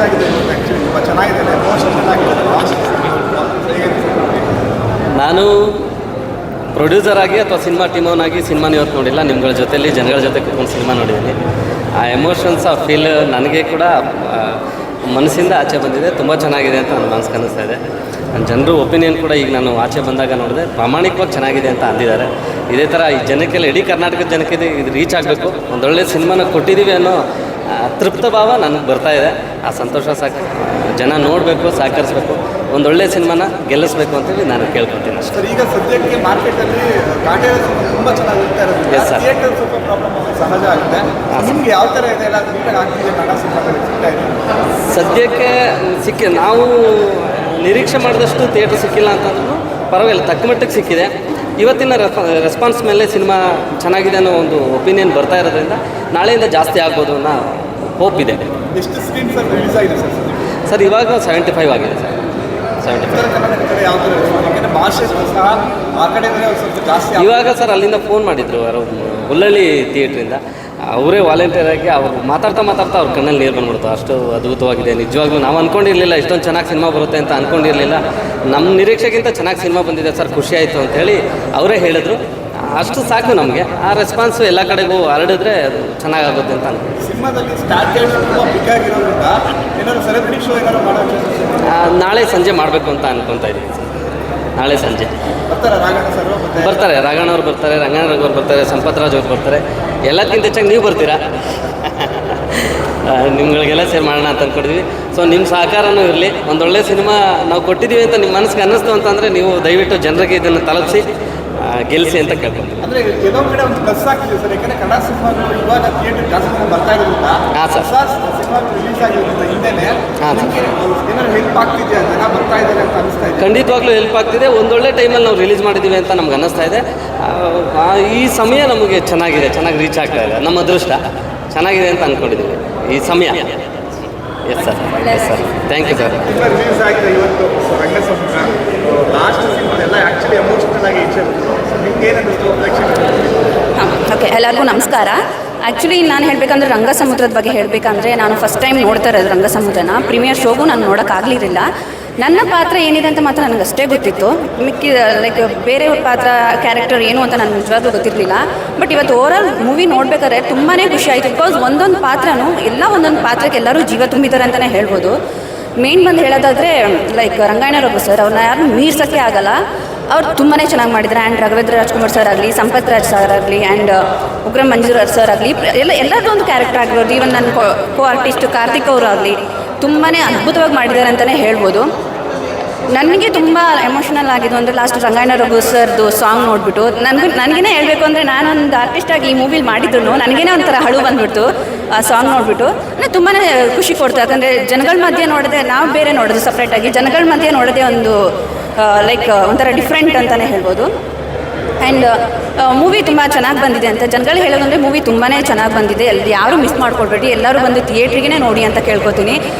ಆಗಿದೆ ಆ್ಯಕ್ಚುಲಿ ತುಂಬ ಚೆನ್ನಾಗಿದೆ, ಎಮೋಷನ್ ಚೆನ್ನಾಗಿದೆ. ನಾನು ಪ್ರೊಡ್ಯೂಸರ್ ಆಗಿ ಅಥವಾ ಸಿನಿಮಾ ಟೀಮವನಾಗಿ ಸಿನಿಮಾನ ಇವತ್ತು ನೋಡಿಲ್ಲ, ನಿಮ್ಗಳ ಜೊತೆಲಿ ಜನಗಳ ಜೊತೆ ಕೂತ್ಕೊಂಡು ಸಿನಿಮಾ ನೋಡಿದ್ದೀನಿ. ಆ ಎಮೋಷನ್ಸ್, ಆ ಫೀಲ್ ನನಗೆ ಕೂಡ ಮನಸ್ಸಿಂದ ಆಚೆ ಬಂದಿದೆ. ತುಂಬ ಚೆನ್ನಾಗಿದೆ ಅಂತ ನನ್ನ ಮನಸ್ಸಿಗೆ ಅನ್ನಿಸ್ತಾ ಇದೆ. ನನ್ನ ಜನರು ಒಪಿನಿಯನ್ ಕೂಡ ಈಗ ನಾನು ಆಚೆ ಬಂದಾಗ ನೋಡಿದೆ, ಪ್ರಾಮಾಣಿಕವಾಗಿ ಚೆನ್ನಾಗಿದೆ ಅಂತ ಅಂದಿದ್ದಾರೆ. ಇದೇ ಥರ ಈ ಜನಕ್ಕೆಲ್ಲ, ಇಡೀ ಕರ್ನಾಟಕದ ಜನಕ್ಕೆ ಇದು ರೀಚ್ ಆಗಬೇಕು, ಒಂದೊಳ್ಳೆ ಸಿನಿಮಾನ ಕೊಟ್ಟಿದ್ದೀವಿ ಅನ್ನೋ ತೃಪ್ತ ಭಾವ ನನಗೆ ಬರ್ತಾಯಿದೆ. ಆ ಸಂತೋಷ ಜನ ನೋಡಬೇಕು, ಸಹಕರಿಸಬೇಕು, ಒಂದೊಳ್ಳೆ ಸಿನಿಮಾನ ಗೆಲ್ಲಿಸ್ಬೇಕು ಅಂತೇಳಿ ನಾನು ಕೇಳ್ಕೊತೀನಿ ಅಷ್ಟೇ. ಸರ್, ಈಗ ಸದ್ಯಕ್ಕೆ ಮಾರ್ಕೆಟಲ್ಲಿ ಕಾಟೇರ ತುಂಬ ಚೆನ್ನಾಗಿ ಹೋಗ್ತಾ ಇರೋದು, ಥಿಯೇಟರ್ ಸ್ವಲ್ಪ ಪ್ರಾಬ್ಲಮ್ ಸಹಜ ಆಗುತ್ತೆ. ನಿಮ್ಗೆ ಯಾವ ಥರ ಇದೆ, ಎಲ್ಲ ನೀಟಾಗಿ ಆಗ್ತಿದೆ ಕನ್ನಡ ಸಿನಿಮಾದಲ್ಲಿ ಸಿಗ್ತಾ ಇದೆ? ಸದ್ಯಕ್ಕೆ ನಾವು ನಿರೀಕ್ಷೆ ಮಾಡಿದಷ್ಟು ಥಿಯೇಟ್ರ್ ಸಿಕ್ಕಿಲ್ಲ ಅಂತಂದ್ರೂ ಪರವಾಗಿಲ್ಲ, ತಕ್ಕ ಮಟ್ಟಿಗೆ ಸಿಕ್ಕಿದೆ. ಇವತ್ತಿನ ರೆಸ್ಪಾನ್ಸ್ ಮೇಲೆ ಸಿನಿಮಾ ಚೆನ್ನಾಗಿದೆ ಅನ್ನೋ ಒಂದು ಒಪಿನಿಯನ್ ಬರ್ತಾ ಇರೋದ್ರಿಂದ ನಾಳೆಯಿಂದ ಜಾಸ್ತಿ ಆಗ್ಬೋದು ಅನ್ನೋ ಹೋಪ್ ಇದೆ. ಎಷ್ಟು ಸ್ಕ್ರೀನ್ಸ್ ರಿಲೀಸ್ ಆಗಿದೆ ಸರ್? ಇವಾಗ 75 ಆಗಿದೆ ಸರ್. 75 ಯಾವ ಥರ ಭಾಷೆ ಸಹ ಆ ಕಡೆ ಸ್ವಲ್ಪ ಜಾಸ್ತಿ. ಇವಾಗ ಸರ್ ಅಲ್ಲಿಂದ ಫೋನ್ ಮಾಡಿದರು ಯಾರೋ ಹುಲ್ಲಳ್ಳಿ ಥಿಯೇಟ್ರಿಂದ, ಅವರೇ ವಾಲಂಟಿಯರ್ ಆಗಿ ಅವ್ರು ಮಾತಾಡ್ತಾ ಅವ್ರ ಕಣ್ಣಲ್ಲಿ ನೀರು ಬಂದ್ಬಿಡ್ತು. ಅಷ್ಟು ಅದ್ಭುತವಾಗಿದೆ ನಿಜವಾಗ್ಲೂ. ನಾವು ಅಂದ್ಕೊಂಡಿರಲಿಲ್ಲ ಇಷ್ಟೊಂದು ಚೆನ್ನಾಗಿ ಸಿನಿಮಾ ಬರುತ್ತೆ ಅಂತ ಅಂದ್ಕೊಂಡಿರಲಿಲ್ಲ. ನಮ್ಮ ನಿರೀಕ್ಷೆಗಿಂತ ಚೆನ್ನಾಗಿ ಸಿನಿಮಾ ಬಂದಿದೆ ಸರ್, ಖುಷಿ ಆಯಿತು ಅಂಥೇಳಿ ಅವರೇ ಹೇಳಿದ್ರು. ಅಷ್ಟು ಸಾಕು ನಮಗೆ. ಆ ರೆಸ್ಪಾನ್ಸು ಎಲ್ಲ ಕಡೆಗೂ ಹರಡಿದ್ರೆ ಚೆನ್ನಾಗಾಗುತ್ತೆ ಅಂತ ಸಿನಿಮಾದಲ್ಲಿ ನಾಳೆ ಸಂಜೆ ಮಾಡಬೇಕು ಅಂತ ಅನ್ಕೊತಾ ಇದ್ದೀವಿ ಸರ್. ನಾಳೆ ಸಂಜೆ ಬರ್ತಾರೆ, ರಾಘಣ್ಣ ಅವ್ರು ಬರ್ತಾರೆ, ರಂಗನಾಥ್ ಅವ್ರು ಬರ್ತಾರೆ, ಸಂಪತ್ ರಾಜ್ ಅವ್ರು ಬರ್ತಾರೆ. ಎಲ್ಲಕ್ಕಿಂತ ಹೆಚ್ಚಾಗಿ ನೀವು ಬರ್ತೀರಾ. ನಿಮ್ಗಳಿಗೆಲ್ಲ ಸೇರ್ ಮಾಡೋಣ ಅಂತ ಅಂದ್ಕೊಂಡಿದ್ವಿ. ಸೊ ನಿಮ್ಮ ಸಹಕಾರನೂ ಇರಲಿ. ಒಂದೊಳ್ಳೆ ಸಿನಿಮಾ ನಾವು ಕೊಟ್ಟಿದ್ದೀವಿ ಅಂತ ನಿಮ್ಮ ಮನಸ್ಸಿಗೆ ಅನ್ನಿಸ್ತು ಅಂತಂದರೆ ನೀವು ದಯವಿಟ್ಟು ಜನರಿಗೆ ಇದನ್ನು ತಲುಪಿಸಿ ಗೆಲ್ಲಿಸಿ ಅಂತ ಕೇಳ್ಕೊಂತೀವಿ. ಅಂದರೆ ಏನೋ ಕಡೆ ಒಂದು ಪ್ಲಸ್ ಆಗ್ತಿದೆ ಸರ್, ಯಾಕಂದರೆ ಕನ್ನಡ ಸಿನಿಮಾಗಳು ಇವಾಗ ಥಿಯೇಟರ್ ಜಾಸ್ತಿ ಬರ್ತಾ ಇರೋದ್ರಿಂದ, ಸಿನಿಮಾ ರಿಲೀಸ್ ಆಗಿರೋದ್ರಿಂದ ಹಿಂದೆನೇ ಏನಾದ್ರು ಹೆಲ್ಪ್ ಆಗ್ತಿದೆ, ಜನ ಬರ್ತಾ ಇದ್ದಾರೆ ಅಂತ ಅನಿಸ್ತಾ ಇದೆ. ಖಂಡಿತವಾಗ್ಲೂ ಹೆಲ್ಪ್ ಆಗ್ತಿದೆ. ಒಂದೊಳ್ಳೆ ಟೈಮಲ್ಲಿ ನಾವು ರಿಲೀಸ್ ಮಾಡಿದ್ದೀವಿ ಅಂತ ನಮ್ಗೆ ಅನ್ನಿಸ್ತಾ ಇದೆ. ಈ ಸಮಯ ನಮಗೆ ಚೆನ್ನಾಗಿದೆ, ಚೆನ್ನಾಗಿ ರೀಚ್ ಆಗ್ತಾ ಇದೆ. ನಮ್ಮ ಅದೃಷ್ಟ ಚೆನ್ನಾಗಿದೆ ಅಂತ ಅಂದ್ಕೊಂಡಿದ್ದೀವಿ ಈ ಸಮಯ. Yes sir, yes sir, thank you sir. Release ಆಗಿದೆ ಇವತ್ತು ರಂಗಸಮುದ್ರ. ಲಾಸ್ಟ್ ಸಿನಿಮಾದೆಲ್ಲ ಆ್ಯಕ್ಚುಲಿ ಎಮೋಷನಲ್ ಆಗಿ ಇಚ್ಛೆ ನಿಮ್ಗೆ ಏನಿಸ್ತು? ಓಕೆ, ಎಲ್ಲರಿಗೂ ನಮಸ್ಕಾರ. ಆ್ಯಕ್ಚುಲಿ ನಾನು ಹೇಳಬೇಕಂದ್ರೆ ರಂಗಸಮುದ್ರದ ಬಗ್ಗೆ ಹೇಳಬೇಕಂದ್ರೆ, ನಾನು ಫಸ್ಟ್ ಟೈಮ್ ನೋಡ್ತಾ ಇರೋದು ರಂಗಸಮುದ್ರನ. ಪ್ರೀಮಿಯರ್ ಶೋಗೂ ನಾನು ನೋಡೋಕ್ಕಾಗಲಿರಲಿಲ್ಲ. ನನ್ನ ಪಾತ್ರ ಏನಿದೆ ಅಂತ ಮಾತ್ರ ನನಗಷ್ಟೇ ಗೊತ್ತಿತ್ತು. ಲೈಕ್ ಬೇರೆಯವ್ರ ಪಾತ್ರ, ಕ್ಯಾರೆಕ್ಟರ್ ಏನು ಅಂತ ನನಗೆ ನಿಜವಾಗ್ಲೂ ಗೊತ್ತಿರಲಿಲ್ಲ. ಬಟ್ ಇವತ್ತು ಓವರಾಲ್ ಮೂವಿ ನೋಡ್ಬೇಕಾದ್ರೆ ತುಂಬಾ ಖುಷಿ ಆಯಿತು. ಬಿಕಾಸ್ ಒಂದೊಂದು ಪಾತ್ರನೂ ಒಂದೊಂದು ಪಾತ್ರಕ್ಕೆ ಎಲ್ಲರೂ ಜೀವ ತುಂಬಿದ್ದಾರೆ ಅಂತಲೇ ಹೇಳ್ಬೋದು. ಮೇನ್ ಬಂದು ಹೇಳೋದಾದರೆ ಲೈಕ್ ರಂಗಾಯಣ ರಘು ಸರ್, ಅವ್ರನ್ನ ಯಾರು ಮೀರ್ಸೋಕ್ಕೆ ಆಗಲ್ಲ. ಅವ್ರು ತುಂಬಾ ಚೆನ್ನಾಗಿ ಮಾಡಿದ್ದಾರೆ. ಆ್ಯಂಡ್ ರಾಘವೇಂದ್ರ ರಾಜ್ಕುಮಾರ್ ಸರ್ ಆಗಲಿ, ಸಂಪತ್ ರಾಜ್ ಸರ್ ಆಗಲಿ, ಆ್ಯಂಡ್ ಉಗ್ರಂ ಮಂಜುರಾಜ್ ಸರ್ ಆಗಲಿ, ಎಲ್ಲರದ್ದು ಒಂದು ಕ್ಯಾರೆಕ್ಟರ್ ಆಗಿರೋದು. ಈವನ್ ನನ್ನ ಕೋ ಆರ್ಟಿಸ್ಟ್ ಕಾರ್ತಿಕ್ ಅವರು ಆಗಲಿ ತುಂಬಾ ಅದ್ಭುತವಾಗಿ ಮಾಡಿದ್ದಾರೆ ಅಂತಲೇ ಹೇಳ್ಬೋದು. ನನಗೆ ತುಂಬ ಎಮೋಷ್ನಲ್ ಆಗಿದ್ದು ಅಂದರೆ ಲಾಸ್ಟ್ ರಂಗಾಯಣ ರಘು ಸರ್ದು ಸಾಂಗ್ ನೋಡಿಬಿಟ್ಟು ನನಗೇ ಹೇಳಬೇಕು ಅಂದರೆ, ನಾನೊಂದು ಆರ್ಟಿಸ್ಟಾಗಿ ಈ ಮೂವಿಲಿ ಮಾಡಿದ್ರು ನನಗೇ ಒಂಥರ ಅಳು ಬಂದುಬಿಟ್ಟು ಆ ಸಾಂಗ್ ನೋಡಿಬಿಟ್ಟು ತುಂಬಾ ಖುಷಿ ಕೊಡ್ತು. ಯಾಕಂದರೆ ಜನಗಳ ಮಧ್ಯೆ ನೋಡಿದೆ, ನಾವು ಬೇರೆ ನೋಡೋದು ಸಪ್ರೇಟಾಗಿ, ಜನಗಳ ಮಧ್ಯೆ ನೋಡೋದೇ ಒಂದು ಲೈಕ್ ಒಂಥರ ಡಿಫ್ರೆಂಟ್ ಅಂತಲೇ ಹೇಳ್ಬೋದು. ಆ್ಯಂಡ್ ಮೂವಿ ತುಂಬ ಚೆನ್ನಾಗಿ ಬಂದಿದೆ ಅಂತ ಜನಗಳು ಹೇಳೋದಂದರೆ, ಮೂವಿ ತುಂಬಾ ಚೆನ್ನಾಗಿ ಬಂದಿದೆ. ಯಾರೂ ಮಿಸ್ ಮಾಡ್ಕೊಳ್ಬೇಡಿ, ಎಲ್ಲರೂ ಬಂದು ಥಿಯೇಟ್ರಿಗೇ ನೋಡಿ ಅಂತ ಕೇಳ್ಕೊತೀನಿ.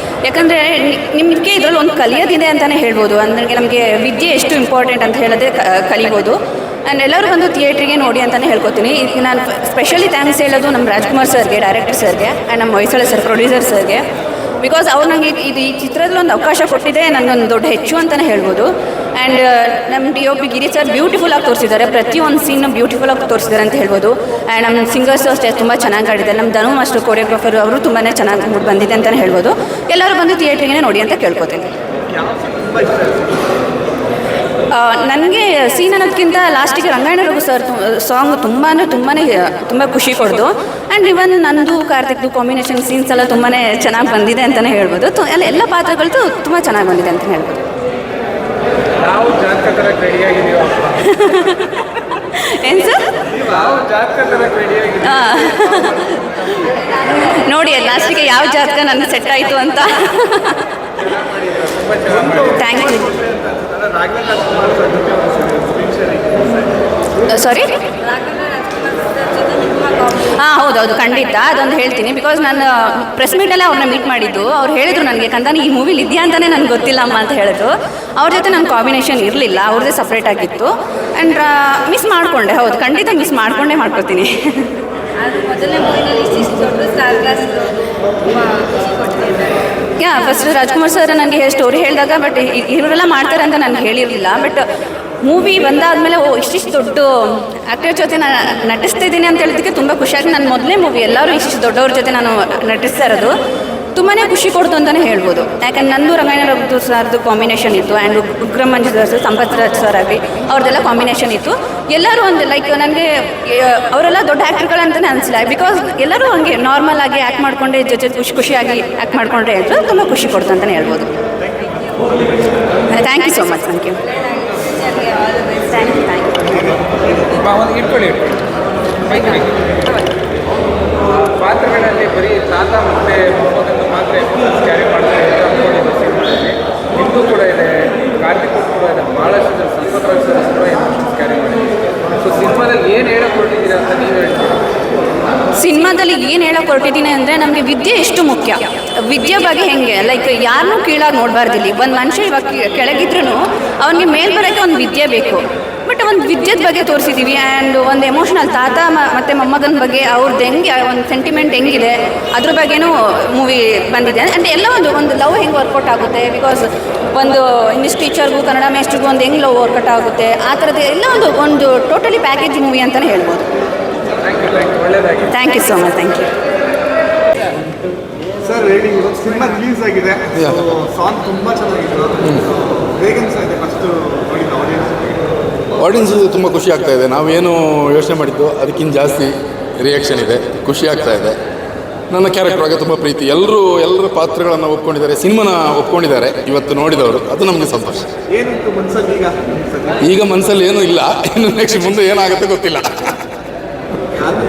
ಯಾಕಂದರೆ ನಿಮಗೆ ಇದರಲ್ಲಿ ಒಂದು ಕಲಿಯೋದಿದೆ ಅಂತಲೇ ಹೇಳ್ಬೋದು. ಅಂದರೆ ನಮಗೆ ವಿದ್ಯೆ ಎಷ್ಟು ಇಂಪಾರ್ಟೆಂಟ್ ಅಂತ ಹೇಳೋದೇ ಕಲಿಬೋದು. ಆ್ಯಂಡ್ ಎಲ್ಲರೂ ಬಂದು ಥಿಯೇಟ್ರಿಗೆ ನೋಡಿ ಅಂತಲೇ ಹೇಳ್ಕೊತೀನಿ. ಈಗ ನಾನು ಸ್ಪೆಷಲಿ ಥ್ಯಾಂಕ್ಸ್ ಹೇಳೋದು ನಮ್ಮ ರಾಜ್ಕುಮಾರ್ ಸರ್ಗೆ, ಡೈರೆಕ್ಟರ್ ಸರ್ಗೆ, ಆ್ಯಂಡ್ ನಮ್ಮ ಹೊಯ್ಸಳ ಸರ್, ಪ್ರೊಡ್ಯೂಸರ್ ಸರ್ಗೆ. ಬಿಕಾಸ್ ಅವ್ರು ನನಗೆ ಈ ಚಿತ್ರದಲ್ಲಿ ಒಂದು ಅವಕಾಶ ಕೊಟ್ಟಿದೆ ನನಗೊಂದು ದೊಡ್ಡ ಹೆಚ್ಚು ಅಂತಲೇ ಹೇಳ್ಬೋದು. ಆ್ಯಂಡ್ ನಮ್ಮ DOP ಗಿರಿ ಸರ್ ಬ್ಯೂಟಿಫುಲ್ಲಾಗಿ ತೋರಿಸಿದ್ದಾರೆ, ಪ್ರತಿಯೊಂದು ಸೀನು ಬ್ಯೂಟಿಫುಲ್ಲಾಗಿ ತೋರಿಸಿದ್ದಾರೆ ಅಂತ ಹೇಳ್ಬೋದು. ಆ್ಯಂಡ್ ನಮ್ಮ ಸಿಂಗರ್ಸು ಅಷ್ಟೇ ತುಂಬ ಚೆನ್ನಾಗಿ ಆಡಿದ್ದಾರೆ. ನಮ್ಮ ಧನು ಮಾಸ್ಟರ್ ಕೊರಿಯೋಗ್ರಾಫರ್ ಅವರು ತುಂಬಾ ಚೆನ್ನಾಗಿ ಮೂಡ್ ಬಂದಿದೆ ಅಂತಲೇ ಹೇಳ್ಬೋದು. ಎಲ್ಲರೂ ಬಂದು ಥಿಯೇಟ್ರಿಗೆ ನೋಡಿ ಅಂತ ಕೇಳ್ಕೊತೀನಿ. ನನಗೆ ಸೀನ್ ಅನ್ನೋದಕ್ಕಿಂತ ಲಾಸ್ಟಿಗೆ ರಂಗಾಯಣ ರಘು ಸರ್ ಸಾಂಗ್ ತುಂಬ ಖುಷಿ ಕೊಡ್ದು. ಆ್ಯಂಡ್ ಇವನ್ ನಂದು ಕಾರ್ತಿಕ್ದು ಕಾಂಬಿನೇಷನ್ ಸೀನ್ಸ್ ಎಲ್ಲ ತುಂಬಾ ಚೆನ್ನಾಗಿ ಬಂದಿದೆ ಅಂತಲೇ ಹೇಳ್ಬೋದು. ಎಲ್ಲ ಪಾತ್ರಗಳದ್ದು ತುಂಬ ಚೆನ್ನಾಗಿ ಬಂದಿದೆ ಅಂತ ಹೇಳ್ಬೋದು. ಏನು ಸರ್? ನೋಡಿ ಲಾಸ್ಟಿಗೆ ಯಾವ ಜಾತಕ ನನಗೆ ಸೆಟ್ ಆಯಿತು ಅಂತ. Thank you. ಸಾರಿ, ಹೌದೌದು, ಖಂಡಿತ ಅದೊಂದು ಹೇಳ್ತೀನಿ. ಬಿಕಾಸ್ ನಾನು ಪ್ರೆಸ್ ಮೀಟಲ್ಲೇ ಅವ್ರನ್ನ ಮೀಟ್ ಮಾಡಿದ್ದು. ಅವ್ರು ಹೇಳಿದ್ರು ನನಗೆ, ಕಂದಾನಿ ಈ ಮೂವಿಲಿ ಇದೆಯಾ ಅಂತಲೇ ನನಗೆ ಗೊತ್ತಿಲ್ಲಮ್ಮ ಅಂತ ಹೇಳಿದ್ರು. ಅವ್ರ ಜೊತೆ ನನ್ನ ಕಾಂಬಿನೇಷನ್ ಇರಲಿಲ್ಲ, ಅವ್ರದ್ದೇ ಸಪ್ರೇಟ್ ಆಗಿತ್ತು. ಆ್ಯಂಡ್ ಮಿಸ್ ಮಾಡಿಕೊಂಡೆ. ಹೌದು, ಖಂಡಿತ ಮಿಸ್ ಮಾಡ್ಕೊತೀನಿ. ಯಾ ಫಸ್ಟ್ ರಾಜ್ಕುಮಾರ್ ಸರ್ ನನಗೆ ಸ್ಟೋರಿ ಹೇಳಿದಾಗ ಬಟ್ ಇವರೆಲ್ಲ ಮಾಡ್ತಾರೆ ಅಂತ ನನಗೆ ಹೇಳಿರಲಿಲ್ಲ. ಬಟ್ ಮೂವಿ ಬಂದಾದಮೇಲೆ ಇಷ್ಟಿಷ್ಟು ದೊಡ್ಡ ಆ್ಯಕ್ಟರ್ ಜೊತೆ ನಾನು ನಟಿಸ್ತಾ ಇದ್ದೀನಿ ಅಂತ ಹೇಳಿದ್ದಕ್ಕೆ ತುಂಬ ಖುಷಿಯಾಗಿ ನನ್ನ ಮೊದಲನೇ ಮೂವಿ ಎಲ್ಲರೂ ಇಷ್ಟು ದೊಡ್ಡವ್ರ ಜೊತೆ ನಾನು ನಟಿಸ್ತಾ ಇರೋದು ತುಂಬಾ ಖುಷಿ ಕೊಡ್ತು ಅಂತಲೇ ಹೇಳ್ಬೋದು. ಯಾಕಂದ್ರೆ ನಂದು ರಂಗಾಯಣ ರಘು ಸರ್ದು ಕಾಂಬಿನೇಷನ್ ಇತ್ತು and Ugramm Manju sir Sampath Raj sir ಆಗಲಿ ಅವ್ರದ್ದೆಲ್ಲ ಕಾಂಬಿನೇಷನ್ ಇತ್ತು. ಎಲ್ಲರೂ ಒಂದು ಲೈಕ್ ನನಗೆ ಅವರೆಲ್ಲ ದೊಡ್ಡ ಆ್ಯಕ್ಟರ್ಗಳಂತಲೇ ಅನಿಸಿಲ್ಲ. ಬಿಕಾಸ್ ಎಲ್ಲರೂ ಹಂಗೆ ನಾರ್ಮಲ್ ಆಗಿ ಆ್ಯಕ್ಟ್ ಮಾಡಿಕೊಂಡೆ ಜೊತೆ ಖುಷಿಯಾಗಿ ಆ್ಯಕ್ಟ್ ಮಾಡಿಕೊಂಡ್ರೆ ಹೇಳ್ತು ತುಂಬ ಖುಷಿ ಕೊಡ್ತು ಅಂತಲೇ ಹೇಳ್ಬೋದು. Thank you so much. Thank you. ಪಾತ್ರಗಳಲ್ಲಿ ಬರೀ ತಾತ ಮತ್ತು ಮೊಮ್ಮಗನ್ನು ಮಾತ್ರ ಎಮೋಷನ್ಸ್ ಕ್ಯಾರಿ ಮಾಡ್ತಾರೆ ಅಂತ ಅಂದ್ಕೊಂಡಿದ್ದು ಸಿನಿಮಾದಲ್ಲಿ. ನಿಮ್ಮದು ಕೂಡ ಇದೆ, ಕಾರ್ತಿಕ್ ಕೂಡ ಇದೆ, ಭಾಳಷ್ಟು ಜನ ಸಂಪತ್ ರಾಜ್ ಸರ್ ಕೂಡ ಎಮೋಷನ್ಸ್ ಕ್ಯಾರಿ ಮಾಡಿದ್ದೀವಿ. ಸೊ ಸಿನಿಮಾದಲ್ಲಿ ಏನು ಹೇಳಕ್ಕೆ ಹೊರಟಿದ್ದೀರಾ ಅಂತ ನೀವು ಹೇಳ್ತೀರಾ? ಸಿನಿಮಾದಲ್ಲಿ ಏನು ಹೇಳಕ್ಕೆ ಹೊರಟಿದ್ದೀನಿ ಅಂದರೆ ನಮಗೆ ವಿದ್ಯೆ ಎಷ್ಟು ಮುಖ್ಯ, ವಿದ್ಯೆ ಬಗ್ಗೆ ಹೆಂಗೆ ಲೈಕ್ ಯಾರನ್ನೂ ಕೀಳಾಗಿ ನೋಡಬಾರ್ದಿಲ್ಲಿ. ಒಂದು ಮನುಷ್ಯ ಇವಾಗ ಕೆಳಗಿದ್ರೂ ಅವನಿಗೆ ಮೇಲ್ ಬರೋಕ್ಕೆ ಒಂದು ವಿದ್ಯೆ ಬೇಕು. ಬಟ್ ಒಂದು ವಿದ್ಯೆದ ಬಗ್ಗೆ ತೋರಿಸಿದ್ದೀವಿ ಆ್ಯಂಡ್ ಒಂದು ಎಮೋಷ್ನಲ್ ತಾತ ಮತ್ತು ಮೊಮ್ಮಗನ ಬಗ್ಗೆ ಅವ್ರದ್ದು ಹೆಂಗೆ ಒಂದು ಸೆಂಟಿಮೆಂಟ್ ಹೆಂಗಿದೆ ಅದ್ರ ಬಗ್ಗೆನೂ ಮೂವಿ ಬಂದಿದೆ. ಆ್ಯಂಡ್ ಎಲ್ಲ ಒಂದು ಲವ್ ಹೆಂಗೆ ವರ್ಕೌಟ್ ಆಗುತ್ತೆ, ಬಿಕಾಸ್ ಒಂದು ಇಂಗ್ಲೀಷ್ ಟೀಚರ್ಗೂ ಕನ್ನಡ ಮೇಸ್ಟ್ರಿಗೂ ಒಂದು ಹೆಂಗೆ ಲವ್ ವರ್ಕೌಟ್ ಆಗುತ್ತೆ ಆ ಥರದ್ದು ಎಲ್ಲ ಒಂದು ಟೋಟಲಿ ಪ್ಯಾಕೇಜ್ ಮೂವಿ ಅಂತಲೇ ಹೇಳ್ಬೋದು. Thank you so much. Thank you sir. ಹೇಳಿ, ಸಿನಿಮಾ ರಿಲೀಸ್ ಆಗಿದೆ, ಸಾಂಗ್ ತುಂಬ ಚೆನ್ನಾಗಿತ್ತು. ಹೇಗೆ ಅನಿಸ್ತಾ ಫಸ್ಟ್ ನೋಡಿದ ಆಡಿಯನ್ಸು ತುಂಬ ಖುಷಿ ಆಗ್ತಾ ಇದೆ. ನಾವೇನು ಯೋಚನೆ ಮಾಡಿದ್ದು ಅದಕ್ಕಿಂತ ಜಾಸ್ತಿ ರಿಯಾಕ್ಷನ್ ಇದೆ, ಖುಷಿ ಆಗ್ತಾ ಇದೆ. ನನ್ನ ಕ್ಯಾರೆಕ್ಟರ್ ಆಗ ತುಂಬ ಪ್ರೀತಿ, ಎಲ್ಲರ ಪಾತ್ರಗಳನ್ನು ಒಪ್ಕೊಂಡಿದ್ದಾರೆ, ಸಿನಿಮಾನ ಒಪ್ಕೊಂಡಿದ್ದಾರೆ ಇವತ್ತು ನೋಡಿದವರು. ಅದು ನಮಗೆ ಸಂತೋಷ. ಏನಿತ್ತು ಮನಸ್ಸಲ್ಲಿ ಈಗ ಮನಸ್ಸಲ್ಲಿ ಏನೂ ಇಲ್ಲ, ಇನ್ನು ನೆಕ್ಸ್ಟ್ ಮುಂದೆ ಏನಾಗುತ್ತೆ ಗೊತ್ತಿಲ್ಲ.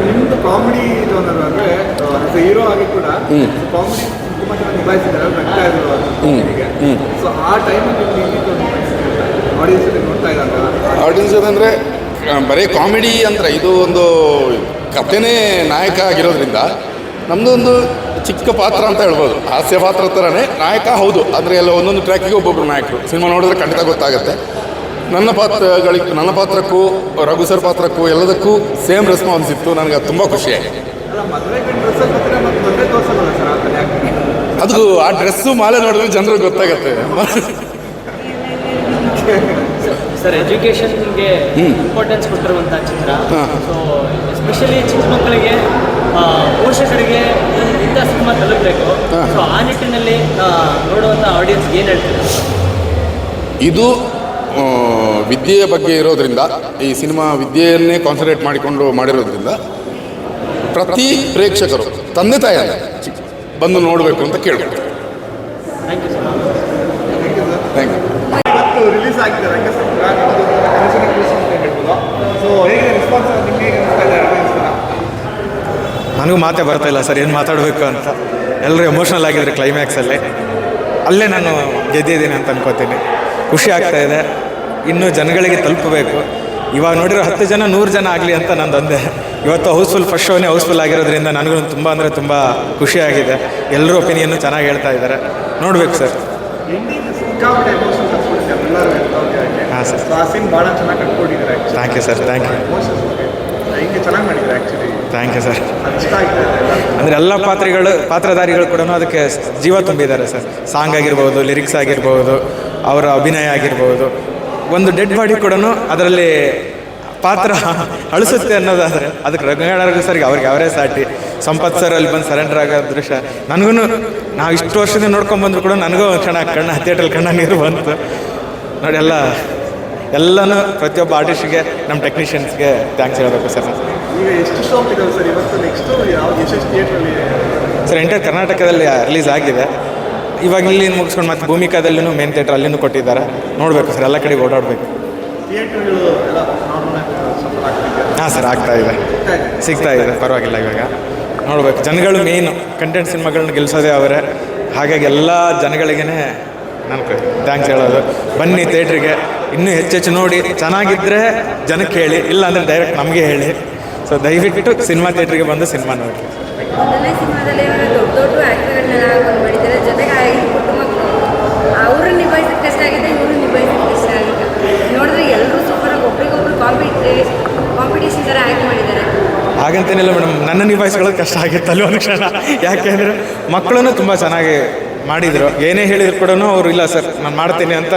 ನಿಮ್ಮದು ಕಾಮಿಡಿ ಜೋನರ್ ಅಂದರೆ ಹೀರೋ ಆಗಿ ಕೂಡ ಕಾಮಿಡಿ ತುಂಬ ಚೆನ್ನಾಗಿ ನಿಭಾಯಿಸಿದ್ದಾರೆ, ನಗ್ತಾ ಇದ್ರು. ಸೊ ಆ ಟೈಮಲ್ಲಿ ಆಡಿಯನ್ಸ್ ನೋಡ್ತಾ ಇದ್ದಾಗ ಆಡಿಯನ್ಸ್ ಅಂದರೆ ಬರೀ ಕಾಮಿಡಿ ಅಂದರೆ ಇದು ಒಂದು ಕಥೆನೇ ನಾಯಕ ಆಗಿರೋದ್ರಿಂದ ನಮ್ಮದು ಒಂದು ಚಿಕ್ಕ ಪಾತ್ರ ಅಂತ ಹೇಳ್ಬೋದು. ಹಾಸ್ಯ ಪಾತ್ರ ಥರನೇ ನಾಯಕ ಹೌದು, ಆದರೆ ಎಲ್ಲ ಒಂದೊಂದು ಟ್ರ್ಯಾಕಿಗೆ ಒಬ್ಬೊಬ್ಬರು ನಾಯಕರು. ಸಿನಿಮಾ ನೋಡಿದ್ರೆ ಖಂಡಿತ ಗೊತ್ತಾಗುತ್ತೆ. ನನ್ನ ಪಾತ್ರಕ್ಕೂ ರಘು ಸರ್ ಪಾತ್ರಕ್ಕೂ ಎಲ್ಲದಕ್ಕೂ ಸೇಮ್ ರೆಸ್ಪಾನ್ಸ್ ಇತ್ತು. ನನಗೆ ಅದು ತುಂಬ ಖುಷಿಯಾಗಿದೆ. ಅದು ಆ ಡ್ರೆಸ್ಸು ಮಾಲೆ ನೋಡಿದ್ರೆ ಜನರಿಗೆ ಗೊತ್ತಾಗುತ್ತೆ. ಸರ್, ಎಜುಕೇಷನ್ಗೆ ಇಂಪಾರ್ಟೆನ್ಸ್ ಕೊಟ್ಟಿರುವಂಥ ಚಿತ್ರ. ಸೊ ಎಸ್ಪೆಷಲಿ ಚಿಕ್ಕ ಮಕ್ಕಳಿಗೆ, ಪೋಷಕರಿಗೆ ಇಂಥ ಸಿನಿಮಾ ತಲುಪಬೇಕು. ಸೊ ಆ ನಿಟ್ಟಿನಲ್ಲಿ ನೋಡುವಂಥ ಆಡಿಯನ್ಸ್ಗೆ ಏನು ಹೇಳ್ತೀರಾ? ಇದು ವಿದ್ಯೆಯ ಬಗ್ಗೆ ಇರೋದ್ರಿಂದ, ಈ ಸಿನಿಮಾ ವಿದ್ಯೆಯನ್ನೇ ಕಾನ್ಸಂಟ್ರೇಟ್ ಮಾಡಿರೋದ್ರಿಂದ ಪ್ರತಿ ಪ್ರೇಕ್ಷಕರು ತಂದೆ ತಾಯಿಯಲ್ಲ ಬಂದು ನೋಡಬೇಕು ಅಂತ ಕೇಳಬೇಕು. Thank you sir. Thank you. ಇವತ್ತು ರಿಲೀಸ್ ಆಗಿದೆ ರಂಗಸಮುದ್ರ, ಸೊ ಹೇಗೆ ರೆಸ್ಪಾನ್ಸ್ ನಿಮ್ಗೆ ಹೇಗೆ ಅನಿಸ್ತಾ ಇದೆ? ನನಗೂ ಮಾತೇ ಬರ್ತಾ ಇಲ್ಲ ಸರ್, ಏನು ಮಾತಾಡಬೇಕು ಅಂತ. ಎಲ್ಲರೂ ಎಮೋಷ್ನಲ್ ಆಗಿದ್ದಾರೆ ಕ್ಲೈಮ್ಯಾಕ್ಸಲ್ಲಿ. ಅಲ್ಲೇ ನಾನು ಗೆದ್ದಿದ್ದೀನಿ ಅಂತ ಅನ್ಕೋತೀನಿ. ಖುಷಿ ಆಗ್ತಾ ಇದೆ. ಇನ್ನೂ ಜನಗಳಿಗೆ ತಲುಪಬೇಕು. ಇವಾಗ ನೋಡಿರೋ 10 ಜನ 100 ಜನ ಆಗಲಿ ಅಂತ ನಂದೊಂದೇ. ಇವತ್ತು ಹೌಸ್ಫುಲ್, ಫಸ್ಟ್ ಶೋನೇ ಹೌಸ್ಫುಲ್ ಆಗಿರೋದ್ರಿಂದ ನನಗೂ ತುಂಬ ಅಂದರೆ ತುಂಬ ಖುಷಿಯಾಗಿದೆ. ಎಲ್ಲರೂ ಒಪಿನಿಯನ್ನು ಚೆನ್ನಾಗಿ ಹೇಳ್ತಾ ಇದ್ದಾರೆ. ನೋಡಬೇಕು ಸರ್. ಹಾಂ ಸರ್. ಆ ಸೀನ್ ಭಾಳ ಚೆನ್ನಾಗಿ ಕಟ್ಕೊಂಡಿದ್ದಾರೆ. Thank you sir. Thank you. ಹಿಂಗೆ ಚೆನ್ನಾಗಿ ಮಾಡಿದ್ದಾರೆ ಆ್ಯಕ್ಚುಲಿ. Thank you sir. ಇಷ್ಟ ಆಗ್ತದೆ ಅಂದರೆ ಎಲ್ಲ ಪಾತ್ರಧಾರಿಗಳು ಕೂಡ ಅದಕ್ಕೆ ಜೀವ ತುಂಬಿದ್ದಾರೆ ಸರ್. ಸಾಂಗ್ ಆಗಿರ್ಬೋದು, ಲಿರಿಕ್ಸ್ ಆಗಿರ್ಬೋದು, ಅವರ ಅಭಿನಯ ಆಗಿರ್ಬೋದು. ಒಂದು ಡೆಡ್ ಬಾಡಿ ಕೂಡ ಅದರಲ್ಲಿ ಪಾತ್ರ ಅಳಿಸುತ್ತೆ ಅನ್ನೋದಾದರೆ ಅದಕ್ಕೆ ರಂಗಾಯಣ ಸರ್ಗೆ ಅವ್ರಿಗೆ ಅವರೇ ಸಾಟಿ. ಸಂಪತ್ ಸರ್ ಅಲ್ಲಿ ಬಂದು ಸರೆಂಡರ್ ಆಗೋ ದೃಶ್ಯ ನನಗೂ, ನಾವು ಇಷ್ಟು ವರ್ಷದಿಂದ ನೋಡ್ಕೊಂಡ್ಬಂದ್ರು ಕೂಡ ನನಗೂ ಥಿಯೇಟ್ರಲ್ಲಿ ಕಣ್ಣ ನೀರು ಬಂತು ನೋಡಿ. ಎಲ್ಲನೂ ಪ್ರತಿಯೊಬ್ಬ ಆರ್ಟಿಸ್ಟ್ಗೆ, ನಮ್ಮ ಟೆಕ್ನಿಷಿಯನ್ಸ್ಗೆ ಥ್ಯಾಂಕ್ಸ್ ಹೇಳಬೇಕು ಸರ್. ಈಗ ಎಷ್ಟು ಶಾಪ್ ಇದಾವೆ ಸರ್ ಇವತ್ತು? ನೆಕ್ಸ್ಟು ಯಾವ್ದು ಎಷ್ಟು ಥಿಯೇಟ್ರಲ್ಲಿ ಸರ್? ಎಂಟರ್ ಕರ್ನಾಟಕದಲ್ಲಿ ರಿಲೀಸ್ ಆಗಿದೆ. ಇವಾಗ ಇಲ್ಲಿ ಮುಗಿಸ್ಕೊಂಡು ಮತ್ತೆ ಭೂಮಿಕಾದಲ್ಲೂ ಮೇನ್ ಥಿಯೇಟ್ರ್ ಅಲ್ಲಿನೂ ಕೊಟ್ಟಿದ್ದಾರೆ. ನೋಡಬೇಕು ಸರ್, ಎಲ್ಲ ಕಡೆಗೆ ಓಡಾಡಬೇಕು. ಥಿಯೇಟ್ರ್ಗಳು ಎಲ್ಲ ಹಾಂ ಸರ್, ಸಿಗ್ತಾ ಇದೆ ಪರವಾಗಿಲ್ಲ. ಇವಾಗ ನೋಡಬೇಕು. ಜನಗಳು ಮೇಯ್ನು ಕಂಟೆಂಟ್ ಸಿನಿಮಾಗಳನ್ನ ಗೆಲ್ಲಿಸೋದೇ ಅವರೇ. ಹಾಗಾಗಿ ಎಲ್ಲ ಜನಗಳಿಗೇ ನಾನು ಥ್ಯಾಂಕ್ಸ್ ಹೇಳೋದು. ಬನ್ನಿ ಥಿಯೇಟ್ರಿಗೆ, ಇನ್ನೂ ಹೆಚ್ಚೆಚ್ಚು ನೋಡಿ, ಚೆನ್ನಾಗಿದ್ದರೆ ಜನಕ್ಕೆ ಹೇಳಿ, ಇಲ್ಲ ಅಂದರೆ ಡೈರೆಕ್ಟ್ ನಮಗೆ ಹೇಳಿ. ಸೊ ದಯವಿಟ್ಟು ಸಿನಿಮಾ ಥಿಯೇಟ್ರಿಗೆ ಬಂದು ಸಿನಿಮಾ ನೋಡಿ. ಮೊದಲನೇ ಸಿನಿಮಾದಲ್ಲಿ ದೊಡ್ಡ ಆ್ಯಕ್ಟರ್ಗಳನ್ನೆಲ್ಲ ಒಂದು ಮಾಡಿದ್ದಾರೆ. ಜೊತೆಗೆ 5 ಕುಟುಂಬಗಳು ಅವರು ನಿಭಾಯಿಸೋದು ಕಷ್ಟ ಆಗಿದೆ, ಇವರು ನಿಭಾಯಿಸೋದು ಕಷ್ಟ ಆಗಿದೆ. ನೋಡಿದ್ರೆ ಎಲ್ಲರೂ ಸೂಪರಾಗಿ ಒಬ್ರಿಗೊಬ್ರು ಕಾಂಪಿಟೇಷನ್ ಥರ ಆ್ಯಕ್ಟ್ ಮಾಡಿದ್ದಾರೆ. ಹಾಗಂತೇನಿಲ್ಲ ಮೇಡಮ್, ನನ್ನ ನಿಭಾಯಿಸ್ಕೊಳ್ಳೋದು ಕಷ್ಟ ಆಗಿತ್ತು ಅಲ್ಲಿ ಒಂದು ಕ್ಷಣ. ಯಾಕೆಂದರೆ ಮಕ್ಕಳನ್ನು ತುಂಬ ಚೆನ್ನಾಗಿ ಮಾಡಿದರು. ಏನೇ ಹೇಳಿದ್ರು ಕೂಡ ಅವರು ಇಲ್ಲ ಸರ್ ನಾನು ಮಾಡ್ತೀನಿ ಅಂತ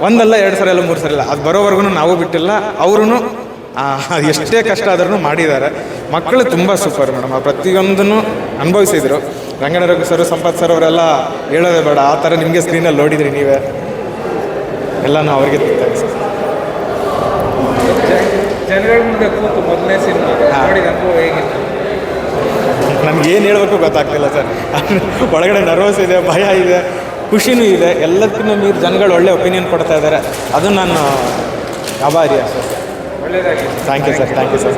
ಒಂದಲ್ಲ 2 ಸರಿ ಅಲ್ಲ 3 ಸರಿ ಇಲ್ಲ, ಅದು ಬರೋವರೆಗೂ ನಾವು ಬಿಟ್ಟಿಲ್ಲ. ಅವರು ಎಷ್ಟೇ ಕಷ್ಟ ಆದ್ರೂ ಮಾಡಿದ್ದಾರೆ. ಮಕ್ಕಳು ತುಂಬ ಸೂಪರ್ ಮೇಡಮ್, ಪ್ರತಿಯೊಂದನ್ನು ಅನುಭವಿಸಿದರು. ರಂಗನಾಯಕ ಸರ್, ಸಂಪತ್ ಸರ್ ಅವರೆಲ್ಲ ಹೇಳೋದೇ ಬೇಡ, ಆ ಥರ ನಿಮಗೆ ಸ್ಕ್ರೀನಲ್ಲಿ ನೋಡಿದ್ರಿ ನೀವೇ ಎಲ್ಲನೂ ಅವ್ರಿಗೆ ಥ್ಯಾಂಕ್ಸ್. ಜನಗಳ ಮುಂದೆ ಕೂತು ಮೊದಲನೇ ಸಿನಿಮಾ ನೋಡಿದ ಅನುಭವ ಹೇಗಿತ್ತು? ನಮಗೇನು ಹೇಳಬೇಕು ಗೊತ್ತಾಗ್ತಿಲ್ಲ ಸರ್. ಒಳಗಡೆ ನರ್ವಸ್ ಇದೆ, ಭಯ ಇದೆ, ಖುಷಿನೂ ಇದೆ. ಎಲ್ಲದಕ್ಕಿಂತ ಮೀರಿ ಜನಗಳು ಒಳ್ಳೆ ಒಪಿನಿಯನ್ ಕೊಡ್ತಾ ಇದ್ದಾರೆ. ಅದು ನಾನು ಆಭಾರಿ ಸರ್. ಒಳ್ಳೆಯದಾಗಿ. Thank you sir.